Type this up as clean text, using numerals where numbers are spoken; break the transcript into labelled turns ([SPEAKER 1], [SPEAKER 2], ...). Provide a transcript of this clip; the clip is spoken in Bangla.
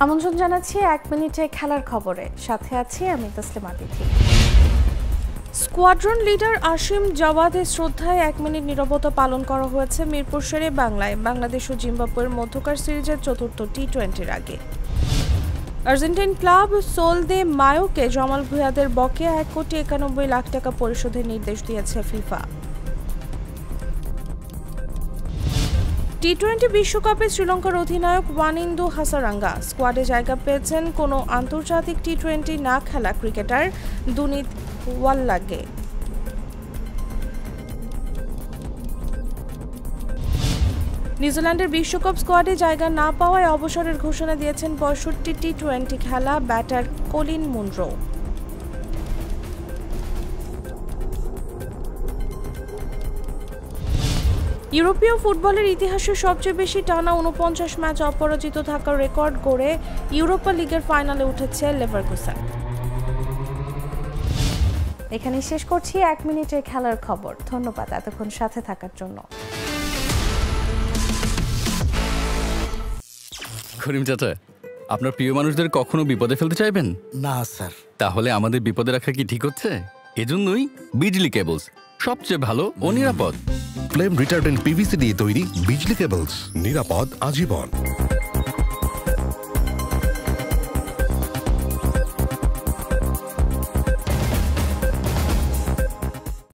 [SPEAKER 1] আমন্ত্রণ জানাচ্ছি 1 মিনিটে খেলার খবরে, সাথে আছি আমি তসলিমা তিথি। স্কোয়াড্রন লিডার আসিম জাওয়াদের শ্রদ্ধায় 1 মিনিট নীরবতা পালন করা হয়েছে মিরপুর শেরে বাংলায় বাংলাদেশ ও জিম্বাবুয়ের মধ্যকার সিরিজের চতুর্থ টি-20-র আগে। আর্জেন্টাইন ক্লাব সোল দে মায়োকে জমাল ভুঁইয়াদের বকেয়া 1,91,00,000 টাকা পরিশোধের নির্দেশ দিয়েছে ফিফা। টি-20 বিশ্বকাপে শ্রীলঙ্কার অধিনায়ক ওয়ানিন্দু হাসারাঙ্গা স্কোয়াডে জায়গা পেয়েছেন কোনো আন্তর্জাতিক টি-20 না খেলা ক্রিকেটার দুনিত ওয়াল্লাগে। নিউজিল্যান্ডের বিশ্বকাপ স্কোয়াডে জায়গা না পাওয়ায় অবসরের ঘোষণা দিয়েছেন 65 টি-20 খেলা ব্যাটার কলিন মুনরো। ইউরোপীয় ফুটবলের ইতিহাসে সবচেয়ে বেশি টানা 49 ম্যাচ অপরাজিত থাকার রেকর্ড গড়ে ইউরোপা লিগের ফাইনালে উঠেছে লেভারকুসেন। এখানেই শেষ করছি 1 মিনিটের খেলার খবর। ধন্যবাদ এতক্ষণ সাথে থাকার জন্য।
[SPEAKER 2] করিম চাচা, আপনার প্রিয় মানুষদের কখনো বিপদে ফেলতে চাইবেন
[SPEAKER 3] না স্যার।
[SPEAKER 2] তাহলে আমাদের বিপদে রাখা কি ঠিক হচ্ছে? এজন্যই বিজলি কেবলস সবচেয়ে ভালো ও নিরাপদ।
[SPEAKER 4] ফ্লেম রিটার্ডেন্ট পিভিসি দিয়ে তৈরি বিজলি কেবলস, নিরাপদ আজীবন।